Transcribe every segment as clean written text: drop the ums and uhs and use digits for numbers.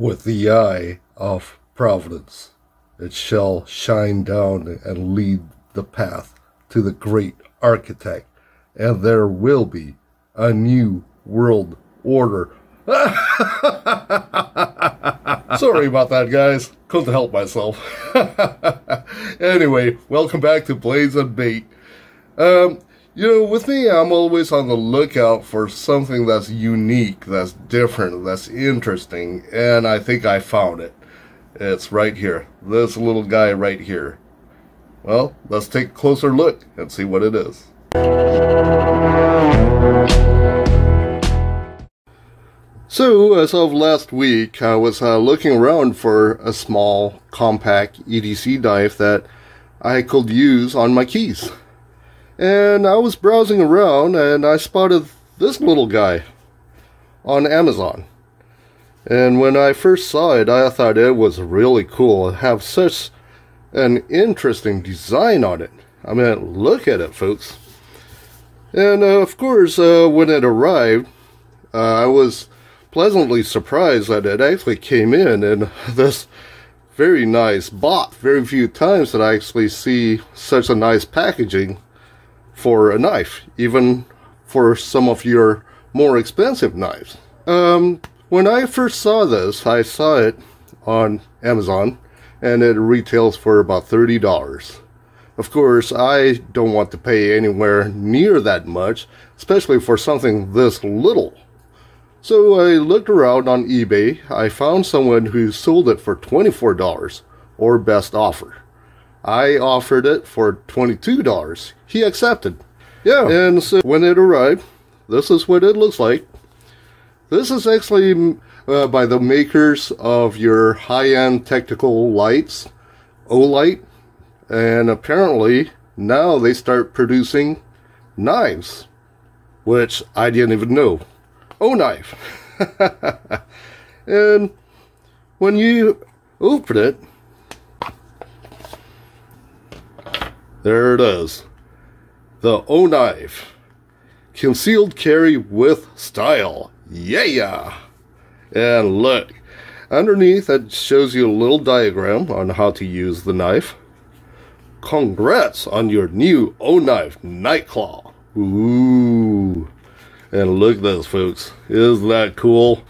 with the eye of providence. It shall shine down and lead the path to the great architect, and there will be a new world order. Sorry about that, guys. Couldn't help myself. Anyway, welcome back to Blades and Bait. With me, I'm always on the lookout for something that's unique, that's different, that's interesting, and I think I found it. It's right here. This little guy right here. Well, let's take a closer look and see what it is. So, as of last week, I was looking around for a small, compact EDC knife that I could use on my keys. And I was browsing around and I spotted this little guy on Amazon. And when I first saw it, I thought it was really cool. It have such an interesting design on it. I mean, look at it, folks. And of course, when it arrived, I was pleasantly surprised that it actually came in this very nice box. Very few times that I actually see such a nice packaging for a knife, even for some of your more expensive knives. When I first saw this, I saw it on Amazon, and it retails for about $30. Of course, I don't want to pay anywhere near that much, especially for something this little. So I looked around on eBay. I found someone who sold it for $24, or best offer. I offered it for $22. He accepted. Yeah, and so when it arrived, this is what it looks like. This is actually by the makers of your high-end technical lights, Olight, and apparently now they start producing knives, which I didn't even know. O-knife. And when you open it, there it is. The O-knife. Concealed carry with style. Yeah! And look, underneath it shows you a little diagram on how to use the knife. Congrats on your new Olight Nightclaw. Ooh. And look at this, folks. Isn't that cool?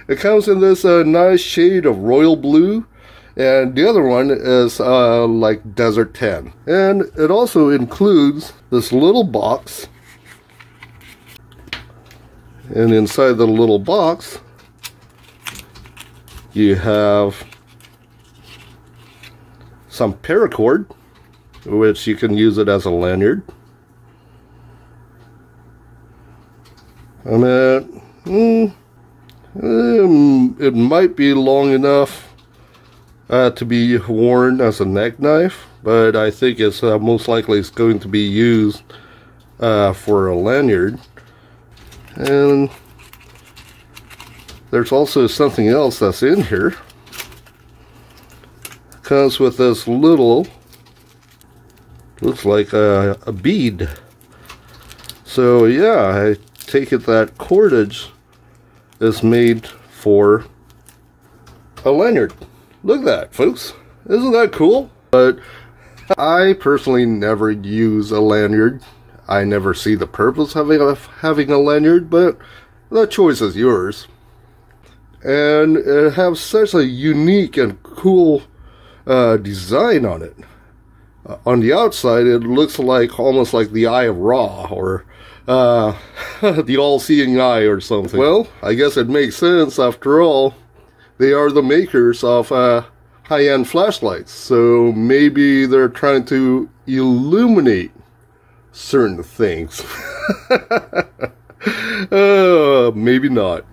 It comes in this nice shade of royal blue. And the other one is like Desert Tan. And it also includes this little box. And inside the little box, you have some paracord, which you can use it as a lanyard. I mean, it might be long enough to be worn as a neck knife, but I think it's most likely it's going to be used for a lanyard. And there's also something else that's in here. It comes with this little, looks like a bead. So yeah, I take it that cordage is made for a lanyard. Look at that, folks. Isn't that cool? But I personally never use a lanyard. I never see the purpose of having a lanyard, but the choice is yours. And it has such a unique and cool design on it. On the outside, it looks like almost like the Eye of Ra, or the all-seeing eye or something. Well, I guess it makes sense after all. They are the makers of high-end flashlights, so maybe they're trying to illuminate certain things. Maybe not.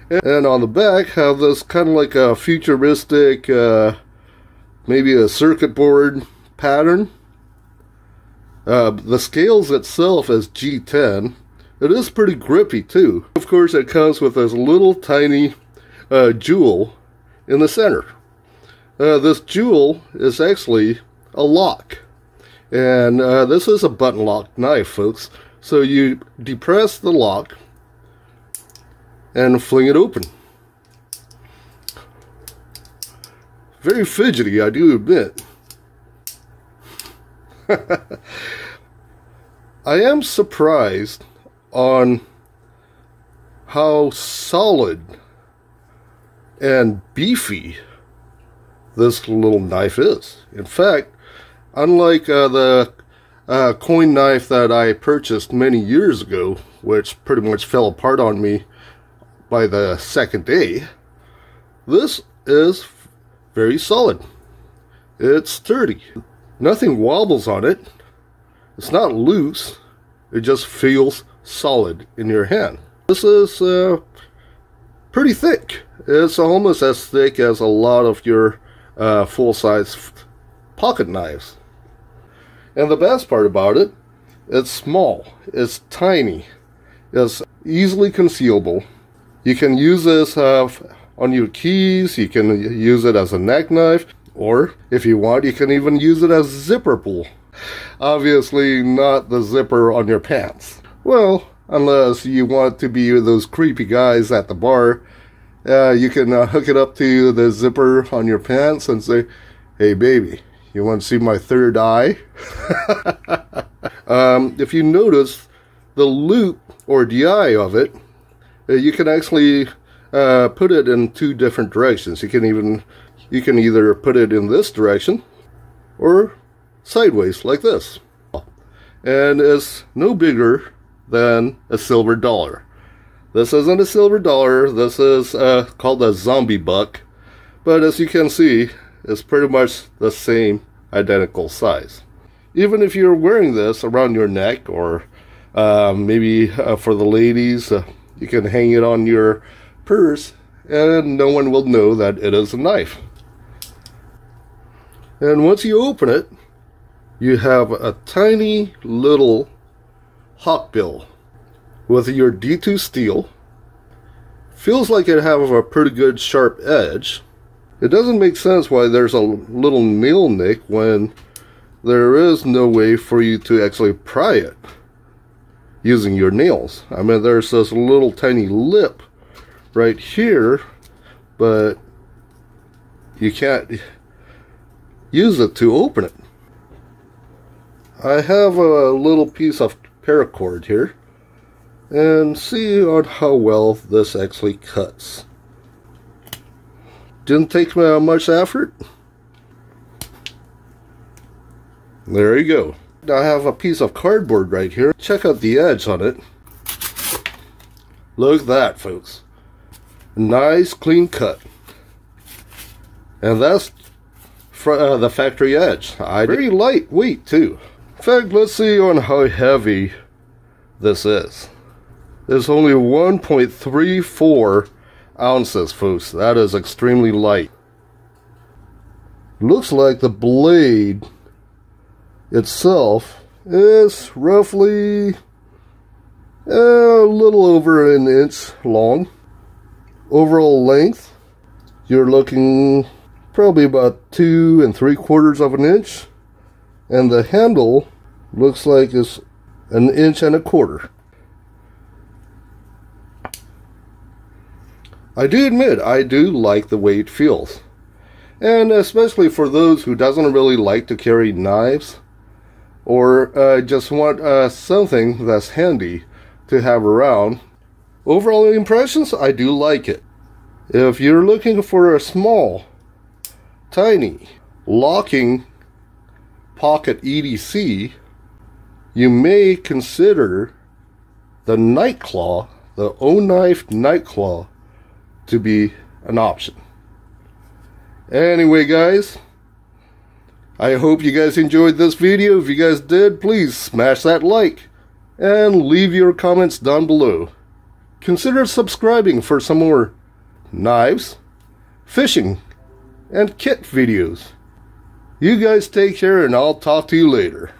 And on the back have this kind of like a futuristic, maybe a circuit board pattern. The scales itself is G10. It is pretty grippy too. Of course, it comes with this little tiny jewel in the center. This jewel is actually a lock. And this is a button lock knife, folks. So you depress the lock and fling it open. very fidgety, I do admit. I am surprised on how solid and beefy this little knife is. In fact, unlike the coin knife that I purchased many years ago, which pretty much fell apart on me by the second day, this is very solid. It's sturdy. Nothing wobbles on it. It's not loose. It just feels solid in your hand. This is pretty thick. It's almost as thick as a lot of your full-size pocket knives. And the best part about it, it's small, it's tiny, it's easily concealable. You can use this on your keys, you can use it as a neck knife, or if you want, you can even use it as a zipper pull. Obviously not the zipper on your pants. Well, unless you want to be those creepy guys at the bar, you can hook it up to the zipper on your pants and say, "Hey baby, you want to see my third eye?" If you notice the loop or the eye of it, you can actually put it in two different directions. You can either put it in this direction or sideways like this. And it's no bigger than a silver dollar. This isn't a silver dollar. This is called a zombie buck. But as you can see, it's pretty much the same identical size. Even if you're wearing this around your neck, or maybe for the ladies, you can hang it on your purse and no one will know that it is a knife. And once you open it, you have a tiny little hawkbill with your D2 steel. Feels like it has a pretty good sharp edge. It doesn't make sense why there's a little nail nick when there is no way for you to actually pry it using your nails. I mean, there's this little tiny lip right here, but you can't use it to open it. I have a little piece of paracord here, and see on how well this actually cuts. Didn't take much effort. There you go. I have a piece of cardboard right here. Check out the edge on it. Look at that, folks. Nice clean cut. And that's the factory edge. Very lightweight too. In fact, let's see on how heavy this is. It's only 1.34 ounces, folks. That is extremely light. Looks like the blade itself is roughly a little over an inch long. Overall length, you're looking probably about 2 3/4 of an inch, and the handle looks like it's 1.25 inches. I do admit, I do like the way it feels. And especially for those who doesn't really like to carry knives, or just want something that's handy to have around. Overall impressions, I do like it. If you're looking for a small, tiny, locking pocket EDC, you may consider the Nightclaw, the O-Knife Nightclaw, to be an option. Anyway, guys, I hope you guys enjoyed this video. If you guys did, please smash that like and leave your comments down below. Consider subscribing for some more knives, fishing, and kit videos. You guys take care, and I'll talk to you later.